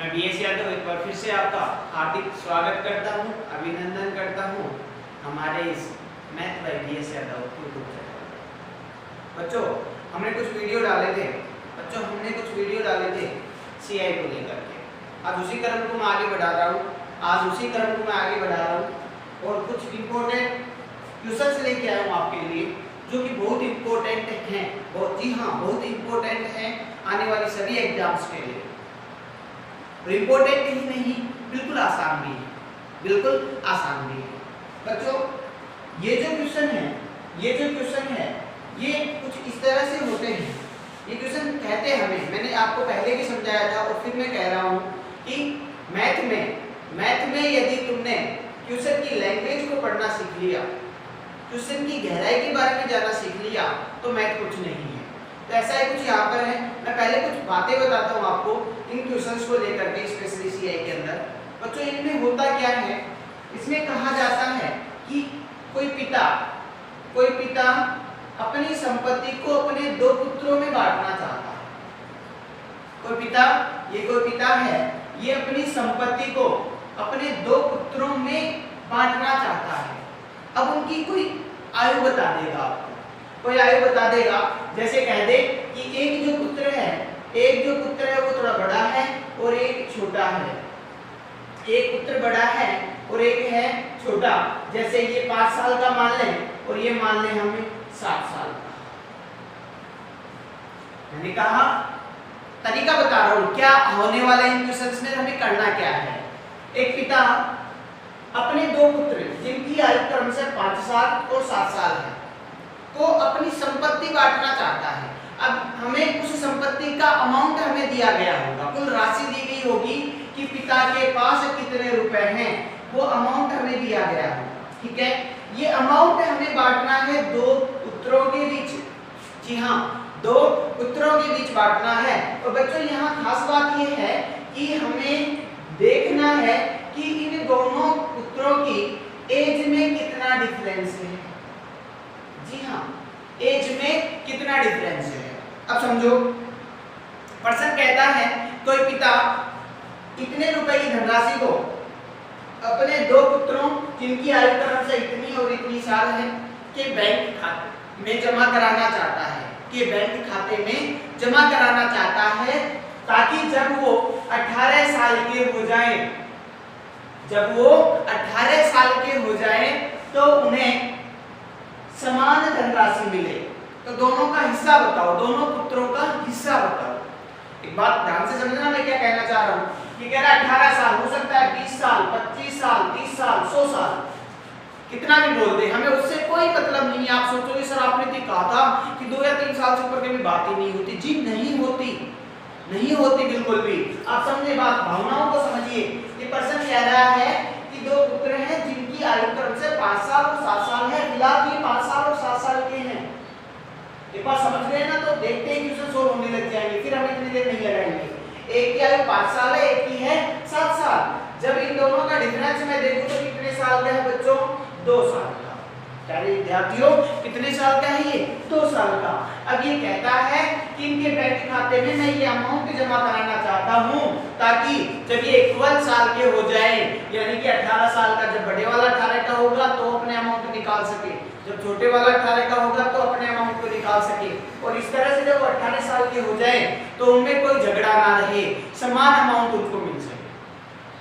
मैं बीएस यादव एक बार फिर से आपका हार्दिक स्वागत करता हूं, अभिनंदन करता हूं हमारे इस math by BS Yadav YouTube channel. बच्चों हमने कुछ वीडियो डाले थे सीआई को लेकर के। आज उसी क्रम को मैं आगे बढ़ा रहा हूं और कुछ इंपॉर्टेंट क्वेश्चंस लेके आया हूं आपके लिए जो कि बहुत इंपॉर्टेंट हैं, बहुत इंपॉर्टेंट हैं आने वाली सभी एग्जाम्स के लिए। इम्पोर्टेंट ही नहीं, बिल्कुल आसान भी है। बच्चों ये जो क्वेश्चन है ये कुछ इस तरह से होते हैं। ये क्वेश्चन कहते हैं हमें, मैंने आपको पहले भी समझाया था और फिर मैं कह रहा हूँ कि मैथ में यदि तुमने क्वेश्चन की लैंग्वेज को पढ़ना सीख लिया, क्वेश्चन की गहराई के बारे में जानना सीख लिया तो मैथ कुछ नहीं है। तो ऐसा ही कुछ यहाँ पर है। मैं पहले कुछ बातें बताता हूँ आपको इन क्वेश्चंस को लेकर के, स्पेशली सीआई के अंदर। बच्चों इनमें होता क्या है, इसमें कहा जाता है कि कोई पिता अपनी संपत्ति को अपने दो पुत्रों में बांटना चाहता है। कोई पिता है, ये अपनी संपत्ति को अपने दो पुत्रों में बांटना चाहता है। अब उनकी कोई आयु बता देगा आपको, जैसे कह दे कि एक जो पुत्र है वो थोड़ा बड़ा है और एक छोटा है। एक पुत्र बड़ा है और एक है छोटा। जैसे ये 5 साल का मान लें और ये मान लें हमें 7 साल का। मैंने कहा तरीका बता रहा हूं क्या होने वाला इन क्वेश्चंस में, हमें करना क्या है। एक पिता अपने दो पुत्र जिनकी आयु क्रमशः 5 साल और 7 साल है को अपनी संपत्ति बांटना चाहता है। अब हमें उस संपत्ति का अमाउंट हमें दिया गया होगा, कुल राशि दी गई होगी कि पिता के पास कितने रुपए हैं, वो अमाउंट हमें दिया गया होगा। ठीक है, ये अमाउंट हमें बांटना है दो पुत्रों के बीच। जी हाँ, दो पुत्रों के बीच बांटना है। और बच्चों यहाँ खास बात ये है कि हमें देखना है कि इन दोनों पुत्रों की एज में कितना डिफरेंस है। जी हाँ, एज में कितना डिफरेंस है। अब समझो, पर्सन कहता है कोई पिता इतने रुपए की धनराशि को अपने दो पुत्रों जिनकी आयु क्रमशः इतनी और इतनी साल है के बैंक खाते में जमा कराना चाहता है, ताकि जब वो 18 साल के हो जाए तो उन्हें समान धनराशि मिले। तो दोनों का हिस्सा बताओ, दोनों पुत्रों का हिस्सा बताओ। एक बात ध्यान से समझना मैं क्या कहना चाह रहा हूँ। ये कह रहा है 18 साल, हो सकता है 20 साल, 25 साल, 30 साल, 100 साल, कितना भी बोल दे, हमें उससे कोई मतलब नहीं है। आप सोचोगे सर आपने तो कहा था कि 2 या 3 साल से ऊपर की बात ही नहीं होती। जी नहीं होती बिल्कुल भी। आप समझे बात, भावनाओं को समझिए। ये पर्सन कह रहा है कि दो पुत्र हैं जिनकी आयु क्रमशः 5 साल और 7 साल है। फिलहाल ये 5 साल और 7 साल के हैं। एक बार समझ गए ना, तो देखते ही क्वेश्चन सोल्व होने लग जाएंगे, फिर हम इतनी देर नहीं लगाएंगे। एक की आयु 5 साल है, एक की है 7 साल। जब इन दोनों का डिफरेंस मैं देखूं तो कितने साल का है बच्चों? 2 साल का। प्यारे विद्यार्थियों, कितने साल का है ये? 2 साल का। अब ये कहता है कि इनके बैंक खाते में मैं ये अमाउंट जमा कराना चाहता हूँ, ताकि जब ये 12 साल के हो जाए, यानी कि 18 साल का, जब बड़े वाला 18 का होगा तो अपने अमाउंट निकाल सके, जब छोटे वाला 18 का होगा तो अपने अमाउंट को निकाल सके। और इस तरह से जब वो 18 साल के हो जाए तो उनमें कोई झगड़ा ना रहे, समान अमाउंट उनको मिल सके।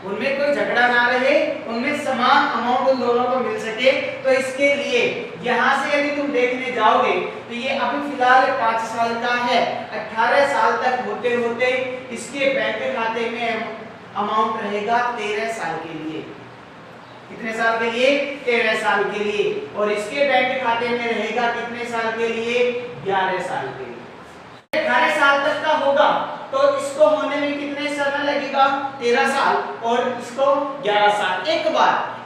उनमें कोई झगड़ा ना रहे, उनमें समान अमाउंट उन दोनों को मिल सके। तो इसके लिए यहाँ से यदि तुम देखने जाओगे तो ये अभी फिलहाल 5 साल का है, 18 साल तक होते होते इसके बैंक खाते में अमाउंट रहेगा 13 साल के लिए। कितने साल के लिए? 13 साल के लिए। और इसके बैंक खाते में रहेगा कितने साल के लिए? 11 साल के लिए। 18 साल तक का होगा तो इसको होने में कितने समय लगेगा? 13 साल और इसको 11 साल।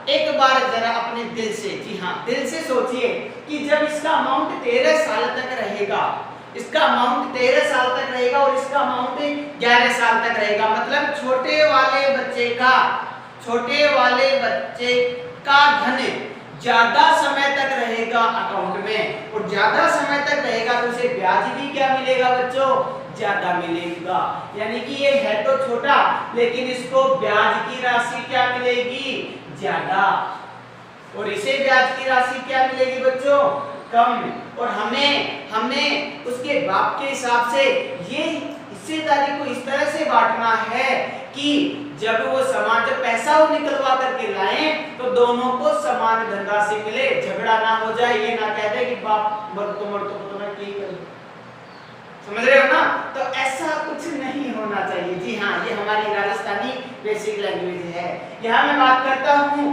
एक बार जरा अपने दिल से, जी हाँ दिल से सोचिए कि जब इसका अमाउंट 13 साल तक रहेगा, इसका अमाउंट 13 साल तक रहेगा और इसका अमाउंट 11 साल तक रहेगा, मतलब छोटे वाले बच्चे का धन ज्यादा समय तक रहेगा अकाउंट में, और ज्यादा समय तक रहेगा तो उसे ब्याज भी क्या मिलेगा बच्चों? ज्यादा मिलेगा। यानी कि ये है तो छोटा लेकिन इसको ब्याज की राशि क्या मिलेगी, ज्यादा। और इसे ब्याज की राशि क्या मिलेगी बच्चों, कम। और हमें उसके बाप के हिसाब से ये हिस्सेदारी को इस तरह से बांटना है कि जब पैसा वो निकलवा करके लाए तो दोनों को समान धनराशि मिले, झगड़ा ना हो जाए, ये ना कह दे कि बाप मर तो मैं क्या करूं। समझ रहे हो ना? तो ऐसा कुछ नहीं होना चाहिए। जी हाँ, ये हमारी राजस्थानी बेसिक लैंग्वेज है। यहाँ मैं बात करता हूँ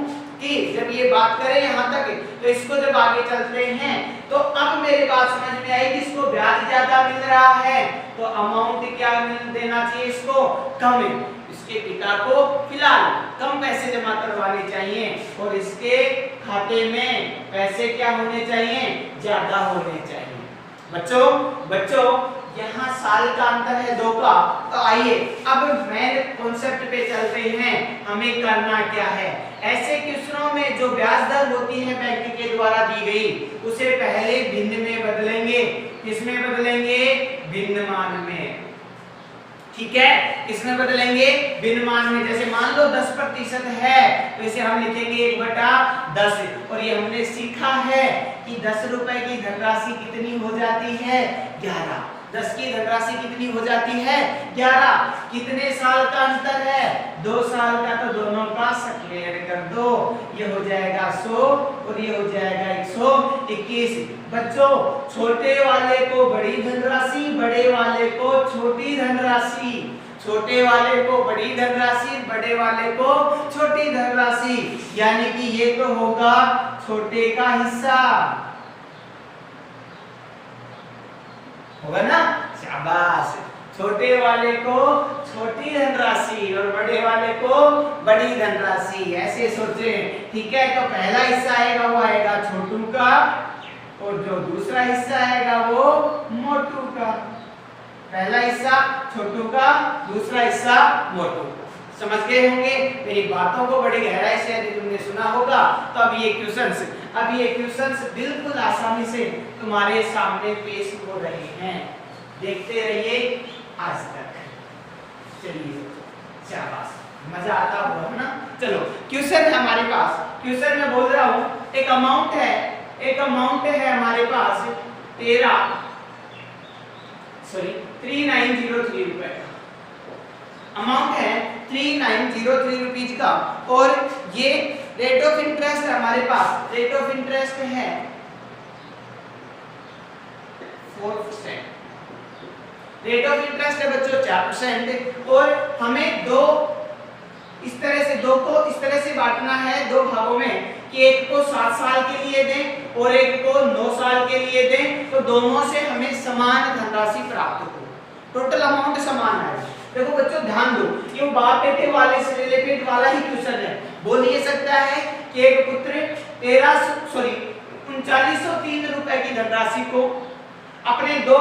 कि जब ये बात करें यहाँ तक तो इसको जब आगे चलते हैं तो अब मेरी बात समझ में आई कि इसको ब्याज ज्यादा मिल रहा है तो अमाउंट क्या देना चाहिए, इसको कम। इसके पिता को फिलहाल कम पैसे जमा करवाने चाहिए और इसके खाते में पैसे क्या होने चाहिए, ज्यादा होने चाहिए। बच्चों यहाँ साल का अंतर है 2 का। तो आइए अब मेन कॉन्सेप्ट पे चलते हैं, हमें करना क्या है। ऐसे क्वेश्चनों में जो ब्याज दर होती है बैंक के द्वारा दी गई उसे पहले भिन्न में बदलेंगे। किसमें बदलेंगे, भिन्न मान में। ठीक है, किसमें बदलेंगे, भिन्न मान में। जैसे मान लो 10% है तो इसे हम लिखेंगे 1/10। और ये हमने सीखा है कि 10 रुपए की धनराशि कितनी हो जाती है, 11। 10 की धनराशि कितनी हो जाती है, 11। कितने साल का अंतर है, 2 साल का। तो दोनों का स्क्वायर कर दो, ये हो जाएगा 100 और ये हो जाएगा 121। बच्चों छोटे वाले को बड़ी धनराशि, बड़े वाले को छोटी धनराशि, छोटे वाले को बड़ी धनराशि, बड़े वाले को छोटी धनराशि। यानी कि ये तो होगा छोटे का हिस्सा, होगा ना, शाबाश। छोटे वाले को छोटी धनराशि और बड़े वाले को बड़ी धनराशि, ऐसे सोचें। ठीक है, तो पहला हिस्सा आएगा वो आएगा छोटू का और जो दूसरा हिस्सा आएगा वो मोटू का। पहला हिस्सा छोटू का, दूसरा हिस्सा मोटू का। समझ गए होंगे मेरी बातों को बड़ी गहराई से यदि तुमने सुना होगा। तो अब ये क्वेश्चंस बिल्कुल आसानी से तुम्हारे सामने पेश हो रहे हैं, देखते रहिए आज तक। चलिए शाबाश, मजा आता होगा ना। चलो क्वेश्चन है हमारे पास, क्वेश्चन में बोल रहा हूँ एक अमाउंट है हमारे पास 3903 रुपए का अमाउंट है, 3903 रुपीज का। और ये रेट ऑफ इंटरेस्ट है हमारे पास, रेट ऑफ इंटरेस्ट है 4%। रेट ऑफ इंटरेस्ट है बच्चों 4%। और हमें दो इस तरह से बांटना है 2 भागों में कि एक को 7 साल के लिए दें और एक को 9 साल के लिए दें, तो दोनों से हमें समान धनराशि प्राप्त हो, टोटल अमाउंट समान है। देखो बच्चों ध्यान दो, ये बाप बेटे वाले से रिलेटेड वाला ही क्वेश्चन है। बोल ये सकता है कि एक पुत्र 3903 रुपए की धनराशि को अपने दो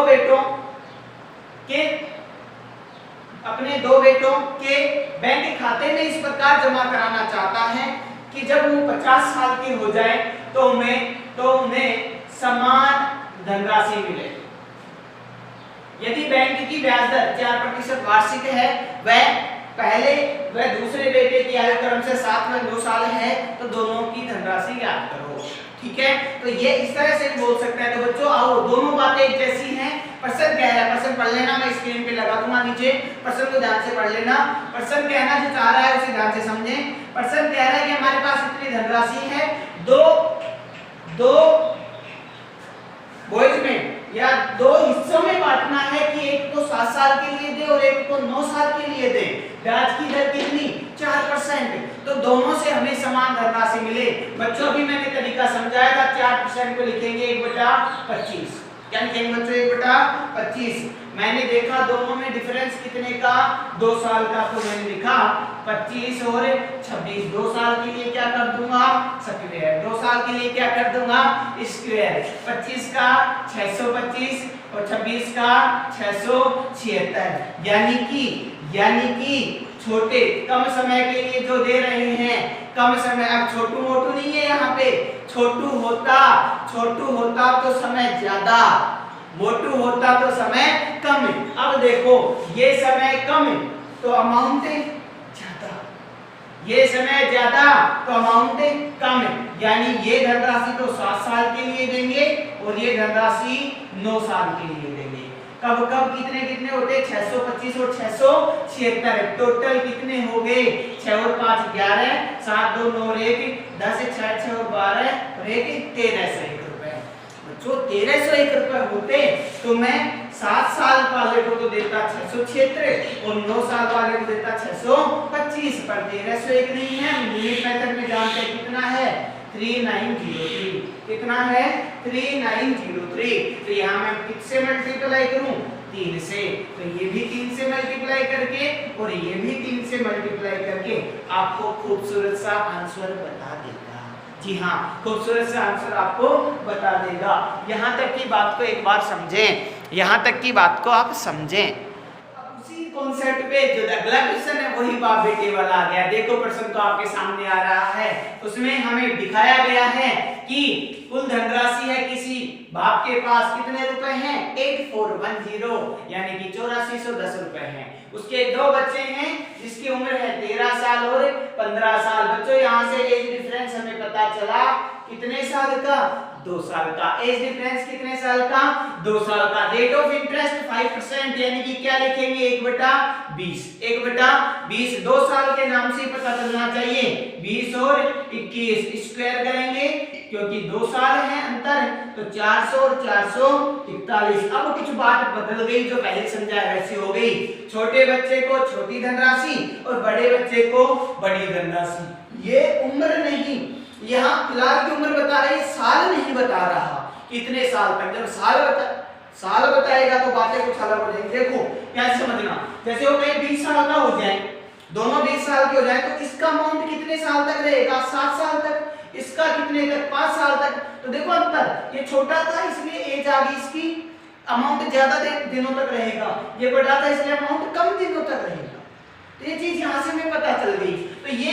बेटों के बैंक खाते में इस प्रकार जमा कराना चाहता है कि जब वो 50 साल के हो जाए तो उन्हें समान धनराशि मिले। यदि बैंक की ब्याज दर 4% वार्षिक है, वह दूसरे बेटे की आयु क्रम से 7 व 9 साल है, तो दोनों की धनराशि याद करो। ठीक है, तो ये इस तरह से बोल सकते हैं। तो बच्चों आओ, दोनों बातें एक जैसी हैं। प्रश्न कह रहा है, प्रश्न पढ़ लेना, मैं स्क्रीन पे लगा दूंगा नीचे, प्रश्न को ध्यान से पढ़ लेना। प्रश्न कहना जो चाह रहा है उसे ध्यान से समझें। प्रश्न कह रहा है कि हमारे पास इतनी धनराशि है, दो बॉयज में या 2 हिस्सों में बांटना है कि एक को 7 साल के लिए दे और एक को 9 साल के लिए दे। ब्याज की दर कितनी, 4%। तो दोनों से हमें समान धनराशि मिले। बच्चों अभी मैंने तरीका समझाया था, 4% को लिखेंगे 1/25। क्या लिखेंगे बच्चों, 1/25। मैंने देखा दोनों में डिफरेंस कितने का, 2 साल का, तो मैंने लिखा 25 और 26। 2 साल के लिए क्या कर दूंगा, स्क्वायर। 2 साल के लिए क्या कर दूंगा, स्क्वायर। 25 का 625 और 26 का 676। यानी कि छोटे कम समय के लिए जो दे रहे हैं, कम समय, अब छोटू मोटू नहीं है यहाँ पे, छोटू होता तो समय ज्यादा, मोटू होता तो समय कम। अब देखो ये समय कम तो अमाउंट ज्यादा, ये समय ज्यादा तो अमाउंट कम, यानी ये धनराशि तो 7 साल के लिए देंगे और ये धनराशि 9 साल के लिए देंगे। कब कब कितने कितने होते, 625 और 676, टोटल कितने हो गए, 6 और 5 11, 7 2 9 और 1 10, 6 6 और 12 और 1 1301 रुपए। बच्चों 1301 रुपए होते तो मैं 7 साल वाले को तो देता 676 और 9 साल वाले को देता 625, पर 1301 नहीं है। यूनिट मेथड में जानते हैं कितना है, 3903, कितना है 3903। तो यहाँ मैं किससे मल्टीप्लाई करूं, 3 से, तो ये भी 3 से मल्टीप्लाई करके और ये भी 3 से मल्टीप्लाई करके आपको खूबसूरत सा आंसर बता देगा। जी हाँ, खूबसूरत सा आंसर आपको बता देगा। यहाँ तक की बात को एक बार समझें, यहाँ तक की बात को आप समझें। उसी कॉन्सेप्ट पे जो अगला क्वेश्चन है वही बाप बेटे वाला आ गया। देखो प्रश्न तो आपके सामने आ रहा है, उसमें हमें दिखाया गया है कि कुल धनराशि है किसी बाप के पास कितने रुपए हैं, 8410, यानी कि 8410 रुपए हैं। उसके 2 बच्चे हैं जिसकी उम्र है 13 साल और 15 साल। बच्चों यहाँ से एज डिफरेंस हमें पता चला कितने साल का, 2 साल का। एज डिफरेंस कितने साल का, 2 साल का। रेट ऑफ इंटरेस्ट 5%, यानी कि क्या लिखेंगे, 1/20, 1/20। 2 साल के नाम से पता चलना चाहिए, 20 और 21 स्क्वायर करेंगे क्योंकि 2 साल है अंतर, तो 400 और 441। अब कुछ बात बदल गई, जो पहले समझाया वैसी हो गई। छोटे बच्चे को छोटी धनराशि और बड़े बच्चे को बड़ी धनराशि। ये उम्र नहीं, यहाँ फिलहाल की उम्र बता रही, साल नहीं बता रहा कितने साल तक। जब साल बताएगा तो बातें कुछ अलग हो जाएंगी। देखो कैसे समझना, जैसे वो कहीं 20 साल का हो जाए, दोनों 20 साल के हो जाए, तो इसका अमाउंट कितने साल तक रहेगा, 7 साल तक। इसका कितने तक, 5 साल तक। तो देखो अंतर, ये छोटा था इसलिए एज आ गई इसकी, अमाउंट ज्यादा दिनों तक रहेगा। ये बड़ा था इसलिए अमाउंट कम दिनों तक रहेगा। तो ये चीज यहाँ से हमें पता चल गई। तो ये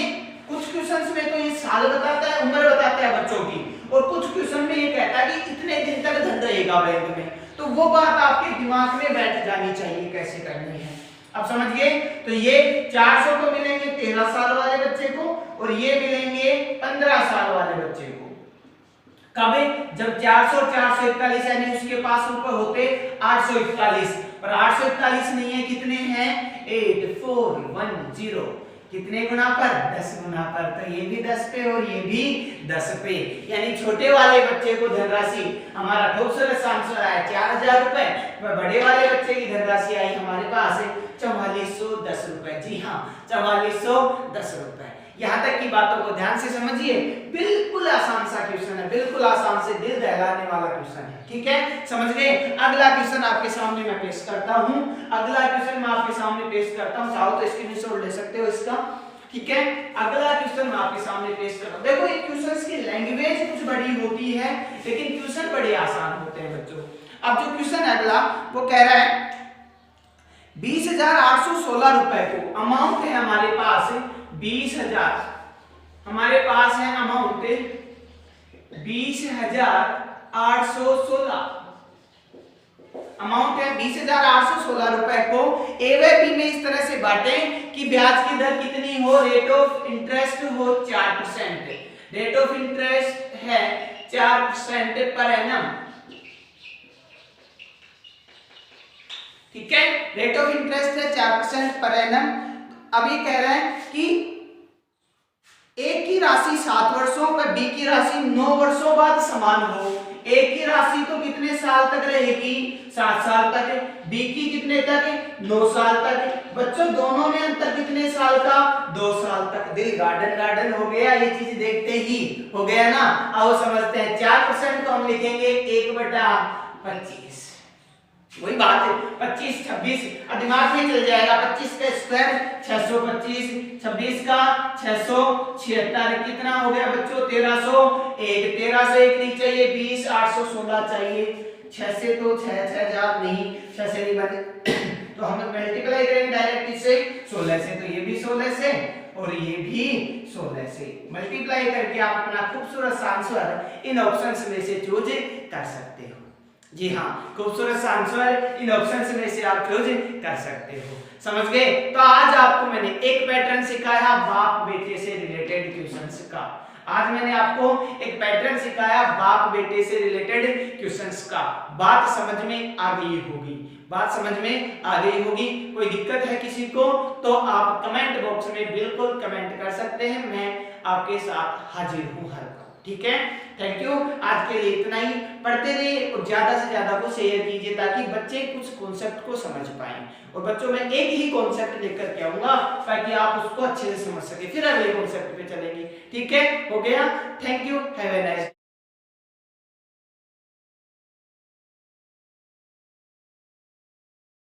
कुछ क्वेश्चंस में तो ये साल बताता है, उम्र बताता है बच्चों की, और कुछ क्वेश्चन में ये कहता है कि इतने दिन तक धन रहेगा बैंक में। तो वो बात आपके दिमाग में बैठ जानी चाहिए कैसे करनी है। अब समझ गए। तो ये 400 को मिलेंगे 13 साल वाले बच्चे को और ये मिलेंगे 15 साल वाले बच्चे को। कब, जब 400 441, यानी उसके पास रुपए होते 841, पर 841 नहीं है, कितने हैं, 8410। कितने गुना पर, 10 गुना पर। तो ये भी 10 पे और ये भी 10 पे, यानी छोटे वाले बच्चे को धनराशि हमारा खूबसूरत आंसर आया 4000 रुपए, बड़े वाले बच्चे की धनराशि आई हमारे पास 4410 रुपए। जी हाँ, 4410 रुपए। यहाँ तक की बातों को ध्यान से समझिए, बिल्कुल आसान सा क्वेश्चन है, बिल्कुल आसान से दिल दहलाने वाला क्वेश्चन है। ठीक है, समझ गए। अगला क्वेश्चन आपके सामने मैं पेश करता हूँ, अगला क्वेश्चन मैं आपके सामने पेश करता हूँ, चाहो तो स्क्रीनशॉट ले सकते हो इसका। ठीक है, अगला क्वेश्चन मैं आपके सामने पेश करता हूँ। देखो ये क्वेश्चंस की लैंग्वेज कुछ बड़ी होती है लेकिन क्वेश्चन बड़े आसान होते हैं बच्चों। अब जो क्वेश्चन है अगला वो कह रहा है 20,816 रुपए को, अमाउंट है हमारे पास 20,000, हमारे पास है अमाउंट 20,816, अमाउंट है 20,816 रुपए को ए व बी में इस तरह से बांटें कि ब्याज की दर कितनी हो, रेट ऑफ इंटरेस्ट हो 4%। रेट ऑफ इंटरेस्ट है 4% पर एनम। ठीक है, रेट ऑफ इंटरेस्ट है 4% पर एनम। अभी कह रहे हैं कि ए की राशि 7 वर्षों पर बी की राशि 9 वर्षों बाद समान हो। ए की राशि तो कितने साल तक रहेगी, 7 साल तक। बी की कितने तक, 9 साल तक। बच्चों दोनों में अंतर कितने साल का, 2 साल तक। दिल गार्डन गार्डन हो गया, ये चीज देखते ही हो गया ना। आओ समझते हैं, 4% को हम लिखेंगे 1/25। वही बात है, 25 26 अब दिमाग में चल जाएगा। 25 का स्क्वायर 625, 26 का 676, कितना हो गया बच्चों 1301। 1301 नहीं चाहिए, 20 816 चाहिए। 6 से तो 6 नहीं, 6 से नहीं बने तो हम मल्टीप्लाई करेंगे डायरेक्ट इससे 16 से, तो ये भी 16 से और ये भी 16 से मल्टीप्लाई करके आप अपना खूबसूरत आंसर इन ऑप्शंस में से चूज कर सकते हो। जी हाँ, खूबसूरत सा आंसर इन ऑप्शंस में से आप चूज कर सकते हो। समझ गए? तो आज आपको मैंने एक पैटर्न सिखाया बाप बेटे से रिलेटेड क्वेश्चंस का। आज मैंने आपको एक पैटर्न सिखाया बाप बेटे से रिलेटेड क्वेश्चंस का। बात समझ में आ गई होगी, बात समझ में आ गई होगी। कोई दिक्कत है किसी को तो आप कमेंट बॉक्स में बिल्कुल कमेंट कर सकते हैं, मैं आपके साथ हाजिर हूँ हर वक्त। ठीक है, थैंक यू। आज के लिए इतना ही। पढ़ते रहिए और ज्यादा से ज्यादा को शेयर कीजिए ताकि बच्चे कुछ कॉन्सेप्ट को समझ पाएं। और बच्चों में एक ही कॉन्सेप्ट लेकर के आऊंगा ताकि आप उसको अच्छे से समझ सके, फिर अगले कॉन्सेप्ट पे चलेंगे। ठीक है, हो गया। Thank you, have a nice